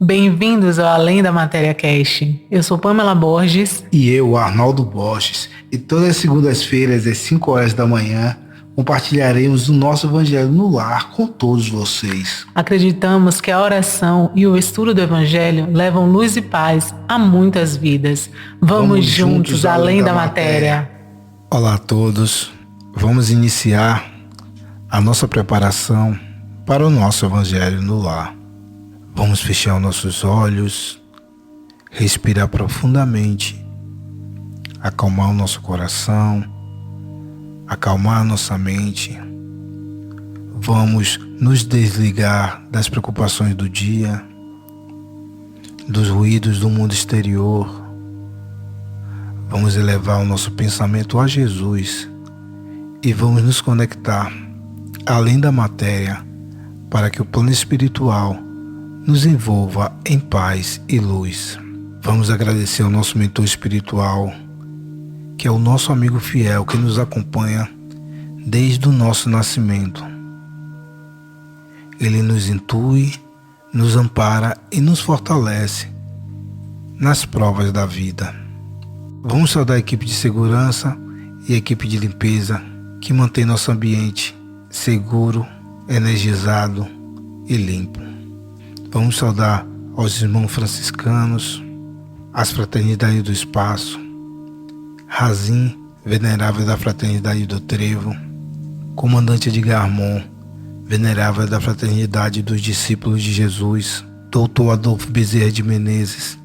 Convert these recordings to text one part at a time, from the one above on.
Bem-vindos ao Além da Matéria Cast. Eu sou Pamela Borges. E eu, Arnaldo Borges. E todas as segundas-feiras, às 5 horas da manhã, compartilharemos o nosso Evangelho no lar com todos vocês. Acreditamos que a oração e o estudo do Evangelho levam luz e paz a muitas vidas. Vamos juntos além da matéria. Olá a todos. Vamos iniciar a nossa preparação para o nosso Evangelho no lar. Vamos fechar os nossos olhos, respirar profundamente, acalmar o nosso coração, acalmar a nossa mente. Vamos nos desligar das preocupações do dia, dos ruídos do mundo exterior. Vamos elevar o nosso pensamento a Jesus e vamos nos conectar além da matéria para que o plano espiritual nos envolva em paz e luz. Vamos agradecer ao nosso mentor espiritual, que é o nosso amigo fiel que nos acompanha desde o nosso nascimento. Ele nos intui, nos ampara e nos fortalece nas provas da vida. Vamos saudar a equipe de segurança e a equipe de limpeza que mantém nosso ambiente seguro, energizado e limpo. Vamos saudar aos irmãos franciscanos, as fraternidades do espaço, Razim, venerável da fraternidade do Trevo, comandante Edgar Mon, venerável da fraternidade dos discípulos de Jesus, doutor Adolfo Bezerra de Menezes,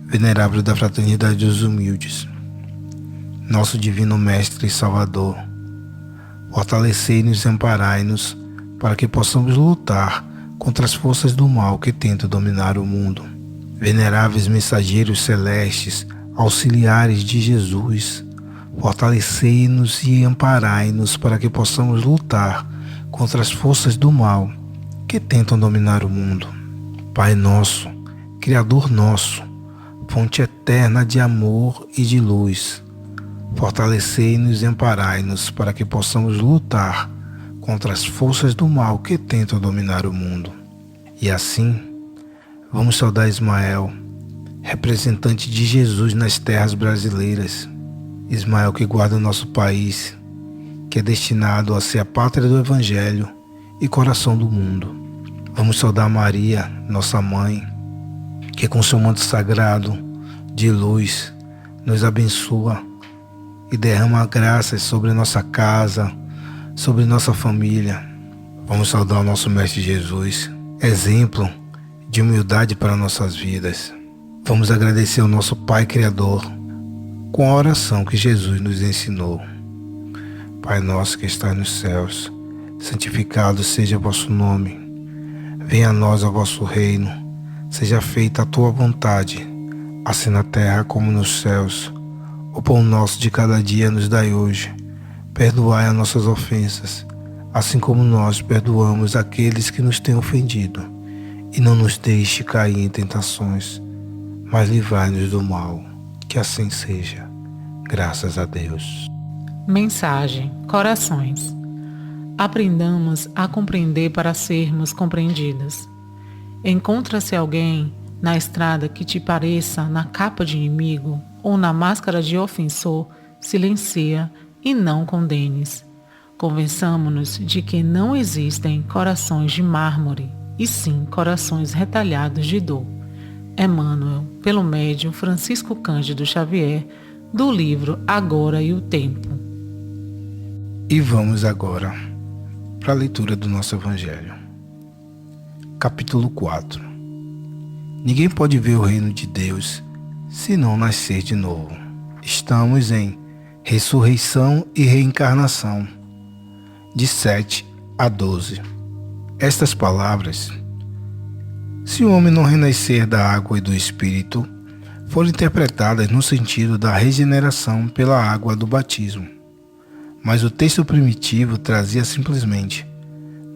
venerável da fraternidade dos humildes. Nosso divino mestre e salvador, fortalecei-nos e amparai-nos para que possamos lutar contra as forças do mal que tentam dominar o mundo. Veneráveis mensageiros celestes, auxiliares de Jesus, fortalecei-nos e amparai-nos para que possamos lutar contra as forças do mal que tentam dominar o mundo. Pai nosso, Criador nosso, fonte eterna de amor e de luz, fortalecei-nos e amparai-nos para que possamos lutar contra as forças do mal que tentam dominar o mundo. E assim, vamos saudar Ismael, representante de Jesus nas terras brasileiras. Ismael que guarda o nosso país, que é destinado a ser a pátria do Evangelho e coração do mundo. Vamos saudar Maria, nossa mãe, que com seu manto sagrado de luz nos abençoa e derrama graças sobre a nossa casa, sobre nossa família. Vamos saudar o nosso Mestre Jesus, exemplo de humildade para nossas vidas. Vamos agradecer ao nosso Pai Criador com a oração que Jesus nos ensinou. Pai nosso que estás nos céus, santificado seja o vosso nome. Venha a nós o vosso reino. Seja feita a tua vontade, assim na terra como nos céus. O pão nosso de cada dia nos dai hoje. Perdoai as nossas ofensas, assim como nós perdoamos aqueles que nos têm ofendido. E não nos deixe cair em tentações, mas livrai-nos do mal. Que assim seja. Graças a Deus. Mensagem: Corações. Aprendamos a compreender para sermos compreendidos. Encontra-se alguém na estrada que te pareça na capa de inimigo ou na máscara de ofensor, silencia e não condenes. Convençamo-nos de que não existem corações de mármore, e sim corações retalhados de dor. Emmanuel, pelo médium Francisco Cândido Xavier, do livro Agora e o Tempo. E vamos agora para a leitura do nosso Evangelho. Capítulo 4. Ninguém pode ver o reino de Deus se não nascer de novo. Estamos em Ressurreição e Reencarnação, de 7 a 12. Estas palavras, se o homem não renascer da água e do Espírito, foram interpretadas no sentido da regeneração pela água do batismo. Mas o texto primitivo trazia simplesmente: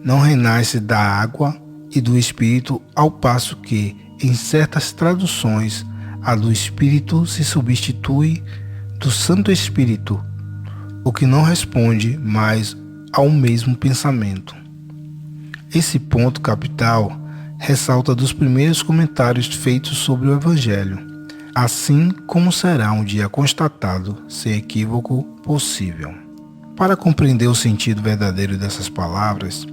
não renasce da água e do Espírito, ao passo que, em certas traduções, a do Espírito se substitui do Santo Espírito, o que não responde mais ao mesmo pensamento. Esse ponto capital ressalta dos primeiros comentários feitos sobre o Evangelho, assim como será um dia constatado, sem equívoco possível. Para compreender o sentido verdadeiro dessas palavras,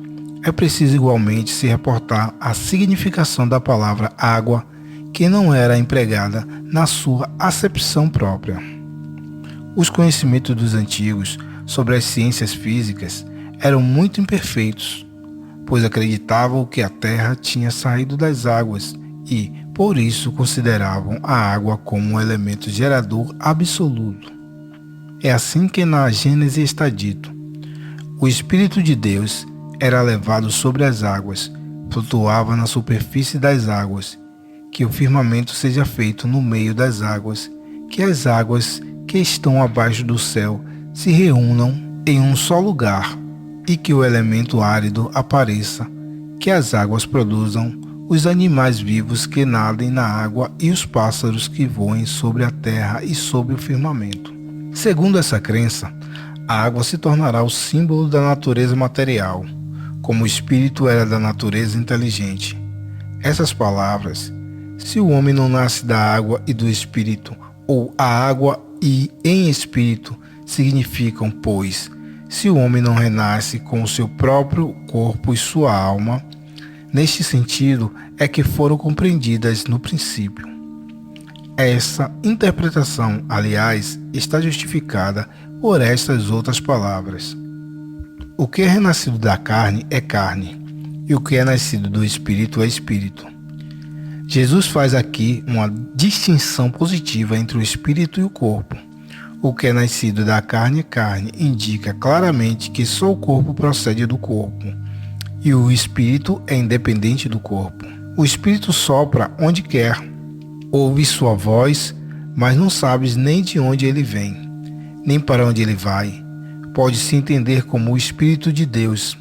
é preciso igualmente se reportar à significação da palavra água, que não era empregada na sua acepção própria. Os conhecimentos dos antigos sobre as ciências físicas eram muito imperfeitos, pois acreditavam que a Terra tinha saído das águas e, por isso, consideravam a água como um elemento gerador absoluto. É assim que na Gênese está dito: o Espírito de Deus era levado sobre as águas, flutuava na superfície das águas, que o firmamento seja feito no meio das águas, que as águas que estão abaixo do céu se reúnam em um só lugar, e que o elemento árido apareça, que as águas produzam os animais vivos que nadem na água e os pássaros que voem sobre a terra e sobre o firmamento. Segundo essa crença, a água se tornará o símbolo da natureza material, como o espírito era da natureza inteligente. Essas palavras, se o homem não nasce da água e do espírito, ou a água e em espírito, significam, pois, se o homem não renasce com o seu próprio corpo e sua alma. Neste sentido é que foram compreendidas no princípio. Essa interpretação, aliás, está justificada por estas outras palavras. O que é renascido da carne é carne, e o que é nascido do espírito é espírito. Jesus faz aqui uma distinção positiva entre o espírito e o corpo. O que é nascido da carne é carne, indica claramente que só o corpo procede do corpo, e o espírito é independente do corpo. O espírito sopra onde quer, ouve sua voz, mas não sabes nem de onde ele vem, nem para onde ele vai. Pode-se entender como o Espírito de Deus,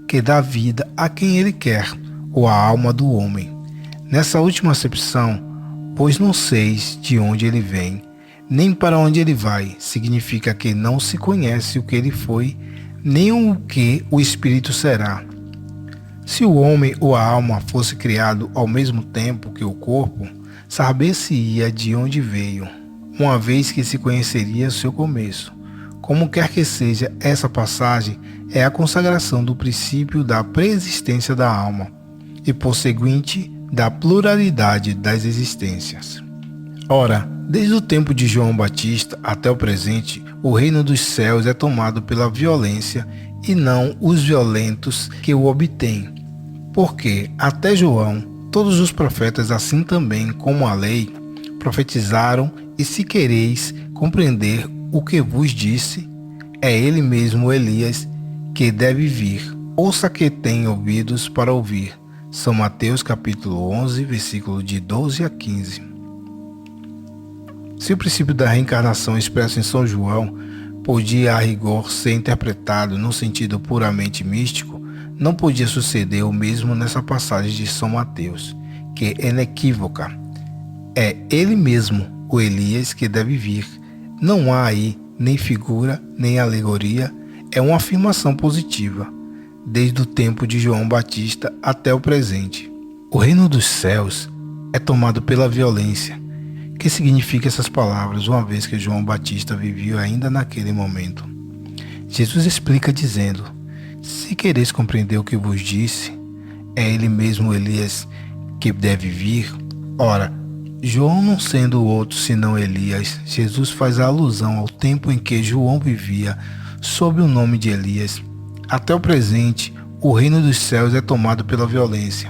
que dá vida a quem ele quer, ou a alma do homem. Nessa última acepção, pois não seis de onde ele vem, nem para onde ele vai, significa que não se conhece o que ele foi, nem o que o Espírito será. Se o homem ou a alma fosse criado ao mesmo tempo que o corpo, saber-se-ia de onde veio, uma vez que se conheceria seu começo. Como quer que seja, essa passagem é a consagração do princípio da preexistência da alma e, por seguinte, da pluralidade das existências. Ora, desde o tempo de João Batista até o presente, o reino dos céus é tomado pela violência e não os violentos que o obtêm. Porque, até João, todos os profetas, assim também como a lei, profetizaram, e se quereis compreender o que vos disse, é ele mesmo Elias que deve vir. Ouça que tem ouvidos para ouvir. São Mateus capítulo 11, versículo de 12 a 15. Se o princípio da reencarnação expresso em São João podia a rigor ser interpretado num sentido puramente místico, não podia suceder o mesmo nessa passagem de São Mateus, que é inequívoca. É ele mesmo, o Elias, que deve vir. Não há aí nem figura, nem alegoria, é uma afirmação positiva, desde o tempo de João Batista até o presente. O reino dos céus é tomado pela violência. Que significa essas palavras, uma vez que João Batista vivia ainda naquele momento? Jesus explica dizendo: se quereis compreender o que vos disse, é ele mesmo Elias que deve vir. Ora, João não sendo outro senão Elias, Jesus faz a alusão ao tempo em que João vivia sob o nome de Elias. Até o presente, o reino dos céus é tomado pela violência.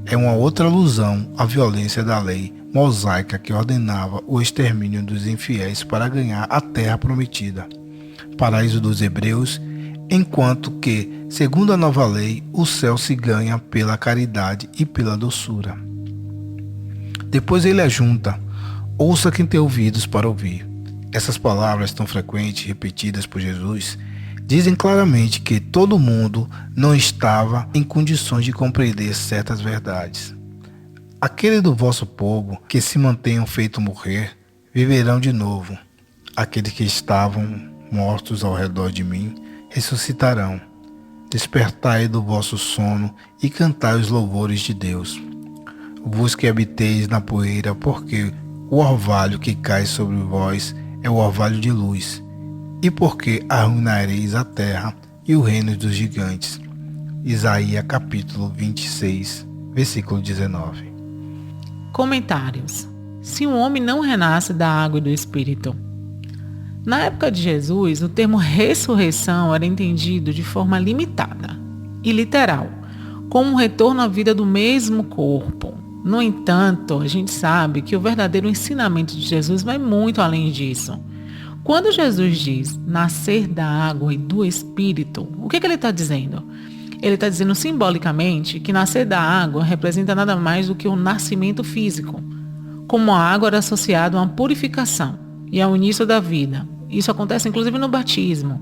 É uma outra alusão à violência da lei mosaica que ordenava o extermínio dos infiéis para ganhar a terra prometida, paraíso dos hebreus, enquanto que, segundo a nova lei, o céu se ganha pela caridade e pela doçura. Depois ele ajunta: ouça quem tem ouvidos para ouvir. Essas palavras tão frequentes, repetidas por Jesus, dizem claramente que todo mundo não estava em condições de compreender certas verdades. Aquele do vosso povo que se mantenham feito morrer, viverão de novo. Aqueles que estavam mortos ao redor de mim, ressuscitarão. Despertai do vosso sono e cantai os louvores de Deus. Vos que habiteis na poeira, porque o orvalho que cai sobre vós é o orvalho de luz, e porque arruinareis a terra e o reino dos gigantes. Isaías capítulo 26, versículo 19. Comentários. Se um homem não renasce da água e do Espírito. Na época de Jesus, o termo ressurreição era entendido de forma limitada e literal, como um retorno à vida do mesmo corpo. No entanto, a gente sabe que o verdadeiro ensinamento de Jesus vai muito além disso. Quando Jesus diz nascer da água e do Espírito, o que ele está dizendo? Ele está dizendo simbolicamente que nascer da água representa nada mais do que o nascimento físico, como a água era associada a uma purificação e ao início da vida. Isso acontece inclusive no batismo.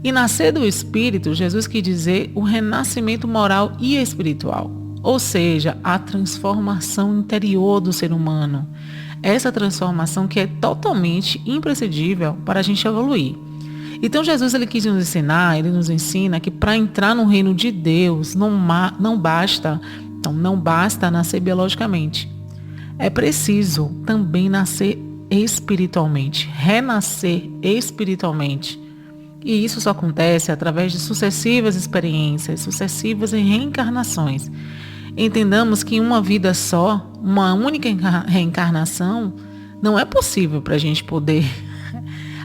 E nascer do Espírito, Jesus quis dizer o renascimento moral e espiritual, ou seja, a transformação interior do ser humano. Essa transformação que é totalmente imprescindível para a gente evoluir. Então Jesus ele quis nos ensinar, ele nos ensina que para entrar no reino de Deus não basta nascer biologicamente. É preciso também nascer espiritualmente, renascer espiritualmente. E isso só acontece através de sucessivas experiências, sucessivas reencarnações. Entendamos que em uma vida só, uma única reencarnação, não é possível para a gente poder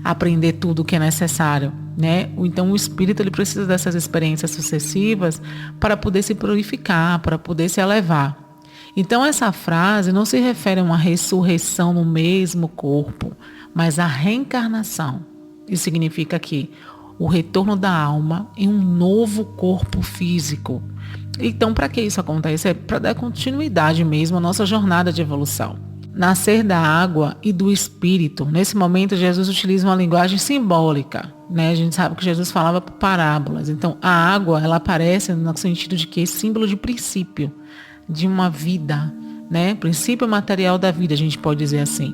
aprender tudo o que é necessário, né? Então o espírito ele precisa dessas experiências sucessivas para poder se purificar, para poder se elevar. Então essa frase não se refere a uma ressurreição no mesmo corpo, mas a reencarnação. Isso significa que o retorno da alma em um novo corpo físico. Então, para que isso acontece? É para dar continuidade mesmo à nossa jornada de evolução. Nascer da água e do Espírito. Nesse momento, Jesus utiliza uma linguagem simbólica, né? A gente sabe que Jesus falava por parábolas. Então, a água, ela aparece no sentido de que é símbolo de princípio, de uma vida, né? Princípio material da vida, a gente pode dizer assim.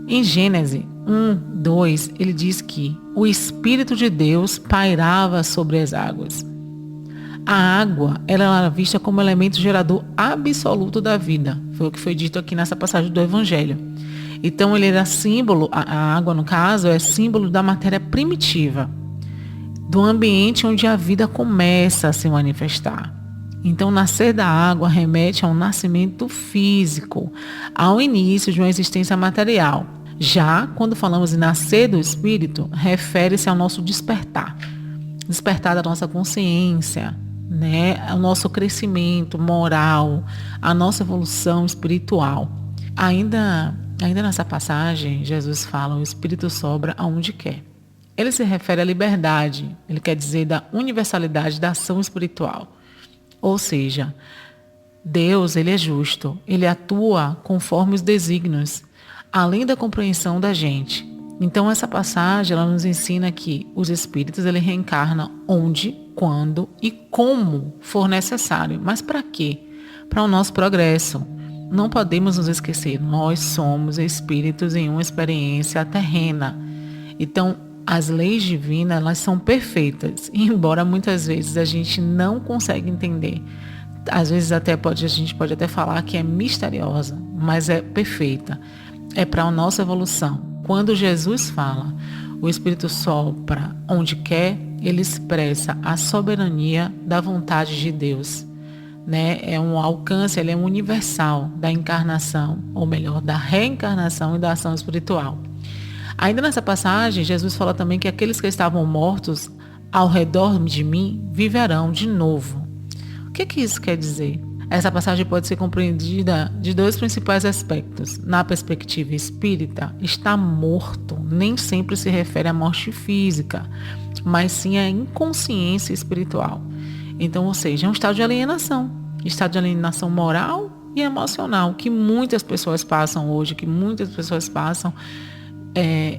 Em Gênesis 1:2, ele diz que o Espírito de Deus pairava sobre as águas. A água ela era vista como elemento gerador absoluto da vida. Foi o que foi dito aqui nessa passagem do Evangelho. Então ele era símbolo, a água no caso, é símbolo da matéria primitiva, do ambiente onde a vida começa a se manifestar. Então nascer da água remete a um nascimento físico, ao início de uma existência material. Já quando falamos em nascer do Espírito, refere-se ao nosso despertar da nossa consciência, né? Ao nosso crescimento moral, a nossa evolução espiritual. Ainda nessa passagem, Jesus fala: o Espírito sobra aonde quer. Ele se refere à liberdade, ele quer dizer da universalidade da ação espiritual. Ou seja, Deus ele é justo, ele atua conforme os desígnios, além da compreensão da gente. Então essa passagem ela nos ensina que os espíritos ele reencarnam onde, quando e como for necessário. Mas para quê? Para o nosso progresso. Não podemos nos esquecer, nós somos espíritos em uma experiência terrena. Então as leis divinas elas são perfeitas, embora muitas vezes a gente não consiga entender. Às vezes a gente pode até falar que é misteriosa, mas é perfeita. É para a nossa evolução. Quando Jesus fala, o Espírito sopra onde quer, ele expressa a soberania da vontade de Deus, né? É um alcance, ele é um universal da encarnação, ou melhor, da reencarnação e da ação espiritual. Ainda nessa passagem, Jesus fala também que aqueles que estavam mortos ao redor de mim viverão de novo. O que isso quer dizer? Essa passagem pode ser compreendida de dois principais aspectos. Na perspectiva espírita, estar morto nem sempre se refere à morte física, mas sim à inconsciência espiritual. Então, ou seja, é um estado de alienação moral e emocional, que muitas pessoas passam hoje, que muitas pessoas passam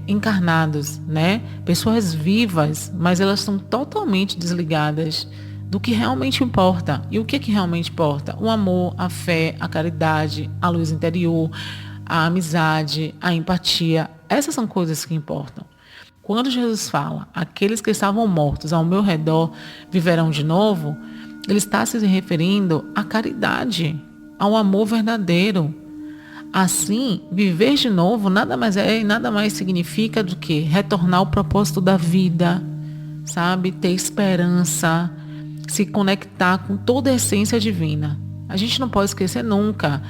encarnados, né? Pessoas vivas, mas elas estão totalmente desligadas do que realmente importa. E o que realmente importa? O amor, a fé, a caridade, a luz interior, a amizade, a empatia. Essas são coisas que importam. Quando Jesus fala, aqueles que estavam mortos ao meu redor viverão de novo, ele está se referindo à caridade, ao amor verdadeiro. Assim, viver de novo nada mais é e nada mais significa do que retornar ao propósito da vida, sabe? Ter esperança, se conectar com toda a essência divina. A gente não pode esquecer nunca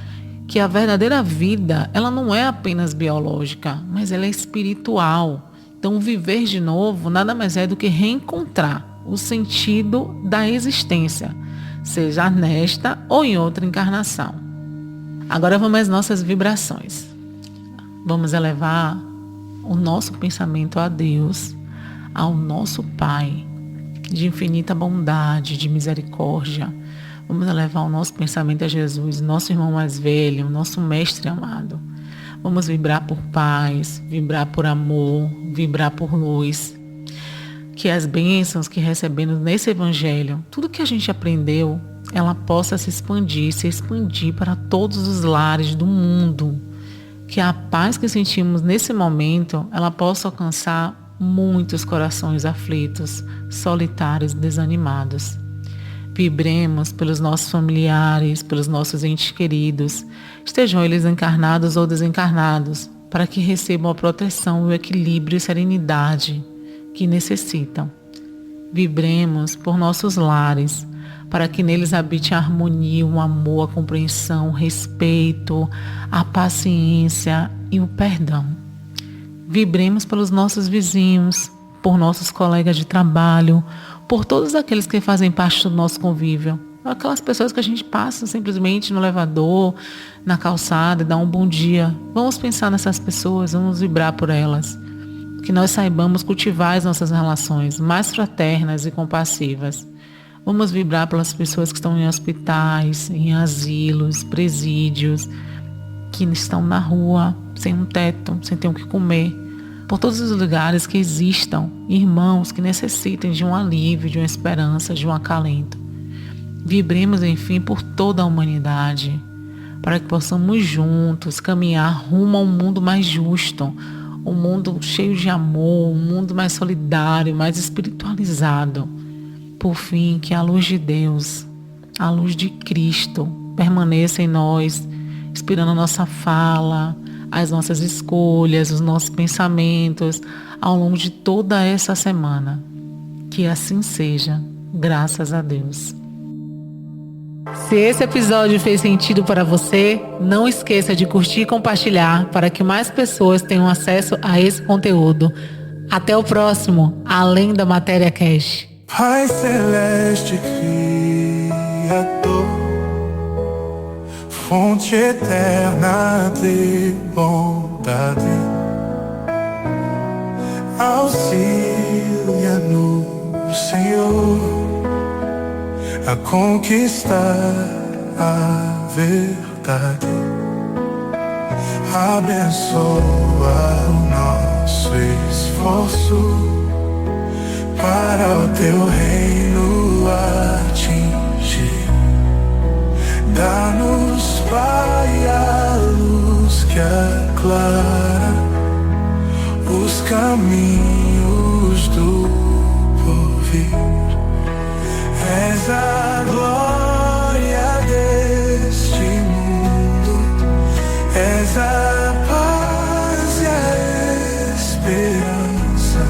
que a verdadeira vida, ela não é apenas biológica, mas ela é espiritual. Então, viver de novo nada mais é do que reencontrar o sentido da existência, seja nesta ou em outra encarnação. Agora vamos às nossas vibrações. Vamos elevar o nosso pensamento a Deus, ao nosso Pai, de infinita bondade, de misericórdia. Vamos elevar o nosso pensamento a Jesus, nosso irmão mais velho, nosso mestre amado. Vamos vibrar por paz, vibrar por amor, vibrar por luz. Que as bênçãos que recebemos nesse evangelho, tudo que a gente aprendeu, ela possa se expandir para todos os lares do mundo. Que a paz que sentimos nesse momento, ela possa alcançar muitos corações aflitos, solitários, desanimados. Vibremos pelos nossos familiares, pelos nossos entes queridos, estejam eles encarnados ou desencarnados, para que recebam a proteção, o equilíbrio e serenidade que necessitam. Vibremos por nossos lares, para que neles habite a harmonia, o amor, a compreensão, o respeito, a paciência e o perdão. Vibremos pelos nossos vizinhos, por nossos colegas de trabalho, por todos aqueles que fazem parte do nosso convívio. Aquelas pessoas que a gente passa simplesmente no elevador, na calçada e dá um bom dia. Vamos pensar nessas pessoas, vamos vibrar por elas. Que nós saibamos cultivar as nossas relações mais fraternas e compassivas. Vamos vibrar pelas pessoas que estão em hospitais, em asilos, presídios, que estão na rua, sem um teto, sem ter o que comer. Por todos os lugares que existam irmãos que necessitem de um alívio, de uma esperança, de um acalento. Vibremos, enfim, por toda a humanidade, para que possamos juntos caminhar rumo a um mundo mais justo, um mundo cheio de amor, um mundo mais solidário, mais espiritualizado. Por fim, que a luz de Deus, a luz de Cristo, permaneça em nós, inspirando a nossa fala, as nossas escolhas, os nossos pensamentos, ao longo de toda essa semana. Que assim seja, graças a Deus. Se esse episódio fez sentido para você, não esqueça de curtir e compartilhar para que mais pessoas tenham acesso a esse conteúdo. Até o próximo, Além da Matéria Cash. Pai Celeste Criador, fonte eterna de bondade, auxilia-nos, Senhor, a conquistar a verdade. Abençoa o nosso esforço para o teu reino atingir. Dá-nos, Pai, a luz que aclara os caminhos do porvir. És a glória deste mundo, és a paz e a esperança,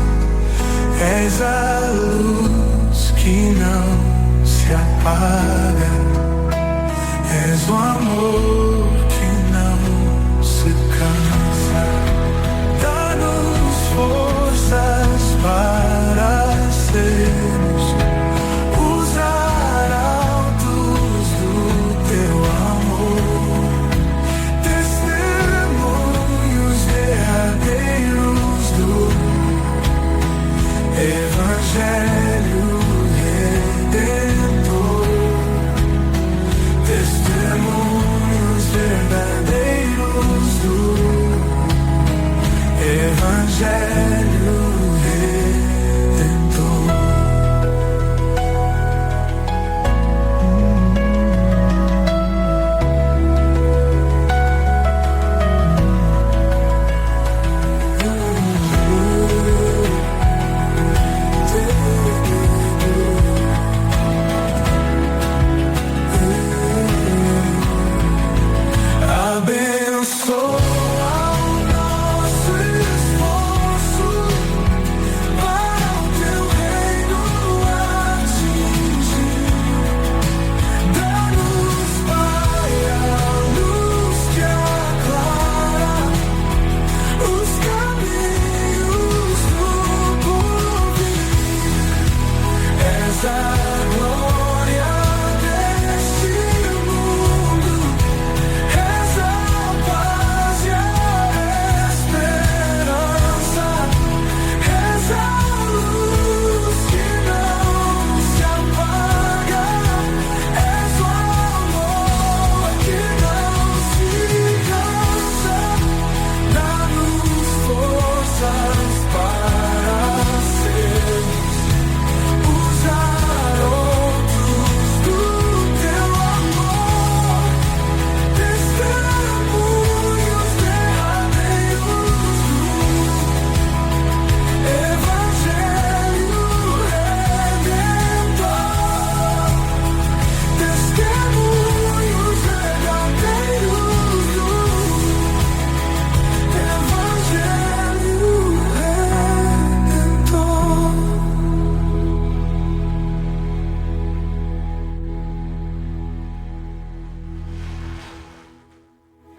és a luz que não se apaga.